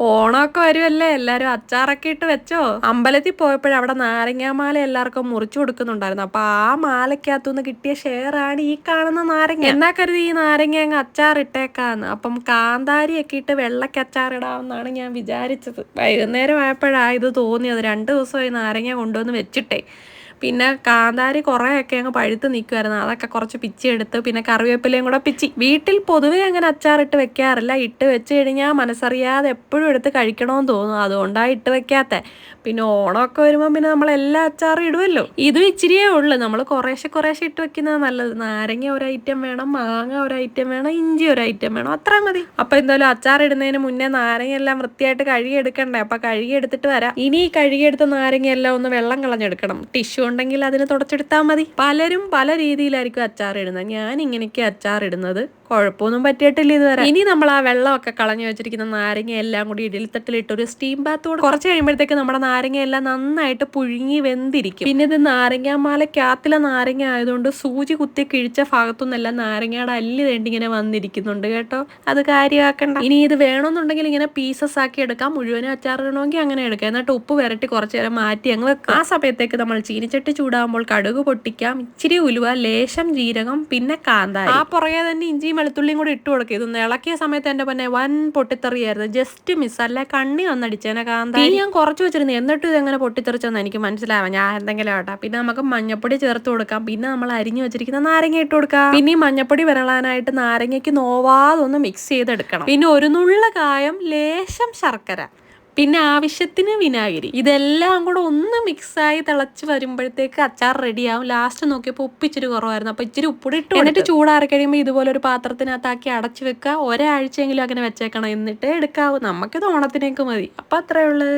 ഓണമൊക്കെ വരുമല്ലേ, എല്ലാരും അച്ചാറൊക്കെ ഇട്ട് വെച്ചോ? അമ്പലത്തിൽ പോയപ്പോഴും അവിടെ നാരങ്ങാമാല എല്ലാവർക്കും മുറിച്ചു കൊടുക്കുന്നുണ്ടായിരുന്നു. അപ്പൊ ആ മാലയ്ക്കകത്തുനിന്ന് കിട്ടിയ ഷെയറാണ് ഈ കാണുന്ന നാരങ്ങ. എന്നാ കരുതി ഈ നാരങ്ങ അങ്ങ് അച്ചാറിട്ടേക്കാന്ന്. അപ്പം കാന്താരിയൊക്കെ ഇട്ട് വെള്ളയ്ക്ക് അച്ചാറിടാമെന്നാണ് ഞാൻ വിചാരിച്ചത്. വൈകുന്നേരം ആയപ്പോഴാ ഇത് തോന്നിയത്. 2 ദിവസമായി നാരങ്ങ കൊണ്ടുവന്ന് വെച്ചിട്ടേ. പിന്നെ കാന്താരി കുറേയൊക്കെ അങ്ങ് പഴുത്ത് നിൽക്കുമായിരുന്നു. അതൊക്കെ കുറച്ച് പിച്ചി എടുത്ത് പിന്നെ കറിവേപ്പിലയും കൂടെ പിച്ചി. വീട്ടിൽ പൊതുവേ അങ്ങനെ അച്ചാറിട്ട് വെക്കാറില്ല. ഇട്ട് വെച്ച് കഴിഞ്ഞാൽ മനസ്സറിയാതെ എപ്പോഴും എടുത്ത് കഴിക്കണമെന്ന് തോന്നും. അതുകൊണ്ടാണ് ഇട്ട് വെക്കാത്ത. പിന്നെ ഓണമൊക്കെ വരുമ്പോൾ പിന്നെ നമ്മൾ എല്ലാ അച്ചാറും ഇടുമല്ലോ. ഇതും ഇച്ചിരിയേ ഉള്ളൂ. നമ്മൾ കുറേശ്ശെ കുറേശ്ശെ ഇട്ട് വെക്കുന്നത് നല്ലത്. നാരങ്ങ ഒരു ഐറ്റം വേണം, മാങ്ങ ഒരു ഐറ്റം വേണം, ഇഞ്ചി ഒരു ഐറ്റം വേണം, അത്ര മതി. അപ്പൊ എന്തായാലും അച്ചാർ ഇടുന്നതിന് മുന്നേ നാരങ്ങയെല്ലാം വൃത്തിയായിട്ട് കഴുകിയെടുക്കണ്ടേ. അപ്പൊ കഴുകിയെടുത്തിട്ട് വരാം. ഇനി ഈ കഴുകിയെടുത്ത നാരങ്ങയെല്ലാം ഒന്ന് വെള്ളം കളഞ്ഞെടുക്കണം. ടിഷ്യൂ ഉണ്ടെങ്കിൽ അതിന് തുടച്ചെടുത്താൽ മതി. പലരും പല രീതിയിലായിരിക്കും അച്ചാർ ഇടുന്നത്. ഞാൻ ഇങ്ങനെയൊക്കെ അച്ചാർ ഇടുന്നത്. കുഴപ്പമൊന്നും പറ്റിയിട്ടില്ല ഇതുവരെ. ഇനി നമ്മൾ ആ വെള്ളമൊക്കെ കളഞ്ഞു വെച്ചിരിക്കുന്ന നാരങ്ങ എല്ലാം കൂടി ഇഡലിത്തട്ടിലിട്ട് ഒരു സ്റ്റീം ബാത്ത് കൂടെ കുറച്ച് കഴിയുമ്പോഴത്തേക്ക് നമ്മുടെ നാരങ്ങ എല്ലാം നന്നായിട്ട് പുഴുങ്ങി വെന്തിരിക്കും. പിന്നെ ഇത് നാരങ്ങാമാലക്കകത്തിലെ നാരങ്ങ ആയതുകൊണ്ട് സൂചി കുത്തി കിഴിച്ച ഭാഗത്തുനിന്നെല്ലാം നാരങ്ങയുടെ അല്ലി വേണ്ടി ഇങ്ങനെ വന്നിരിക്കുന്നുണ്ട് കേട്ടോ. അത് കാര്യമാക്കണ്ട. ഇനി ഇത് വേണമെന്നുണ്ടെങ്കിൽ ഇങ്ങനെ പീസസ് ആക്കി എടുക്കാം. മുഴുവനും അച്ചാർ ഇടണമെങ്കിൽ അങ്ങനെ എടുക്കാം. എന്നിട്ട് ഉപ്പ് വരട്ടി കുറച്ച് നേരം മാറ്റി അങ്ങ് വെക്കാം. ആ സമയത്തേക്ക് നമ്മൾ ചീനിച്ചട്ടി ചൂടാകുമ്പോൾ കടുക് പൊട്ടിക്കാം, ഇച്ചിരി ഉലുവ, ലേശം ജീരകം, പിന്നെ കാന്താരി. ആ പുറകെ തന്നെ ഇഞ്ചിയും വെളുത്തുള്ളിയും കൂടി ഇട്ട് കൊടുക്കുക. ഇതൊന്ന് ഇളക്കിയ സമയത്ത് എന്റെ പിന്നെ വൻ പൊട്ടിത്തെറിയായിരുന്നു. ജസ്റ്റ് മിസ്, അല്ല കണ്ണി വന്നടിച്ചേനെ കാന്താരി. ഞാൻ കുറച്ച് വെച്ചിരുന്നു, എന്നിട്ടും ഇതെങ്ങനെ പൊട്ടിത്തെറിച്ചെന്ന് എനിക്ക് മനസ്സിലാവാം. ഞാൻ എന്തെങ്കിലും ആവട്ടെ. പിന്നെ നമുക്ക് മഞ്ഞപ്പൊടി ചേർത്ത് കൊടുക്കാം. പിന്നെ നമ്മൾ അരിഞ്ഞു വെച്ചിരിക്കുന്ന നാരങ്ങ ഇട്ട് കൊടുക്കാം. പിന്നെ ഈ മഞ്ഞപ്പൊടി വിരളാനായിട്ട് നാരങ്ങയ്ക്ക് നോവാതൊന്ന് മിക്സ് ചെയ്തെടുക്കണം. പിന്നെ ഒരു നുള്ള കായം, ലേശം ശർക്കര, പിന്നെ ആവശ്യത്തിന് വിനാഗിരി. ഇതെല്ലാം കൂടെ ഒന്ന് മിക്സായി തിളച്ച് വരുമ്പോഴത്തേക്ക് അച്ചാർ റെഡിയാവും. ലാസ്റ്റ് നോക്കിയപ്പോൾ ഉപ്പ് ഇച്ചിരി കുറവായിരുന്നു. അപ്പോൾ ഇച്ചിരി ഉപ്പിട്ട് ഇട്ടു. എന്നിട്ട് ചൂടാറി കഴിയുമ്പോൾ ഇതുപോലെ ഒരു പാത്രത്തിനകത്താക്കി അടച്ചു വെക്കുക. ഒരാഴ്ചയെങ്കിലും അങ്ങനെ വെച്ചേക്കണം. എന്നിട്ടേ എടുക്കാവൂ. നമുക്കിത് ഓണത്തിനേക്ക് മതി. അപ്പം അത്രേ ഉള്ളൂ.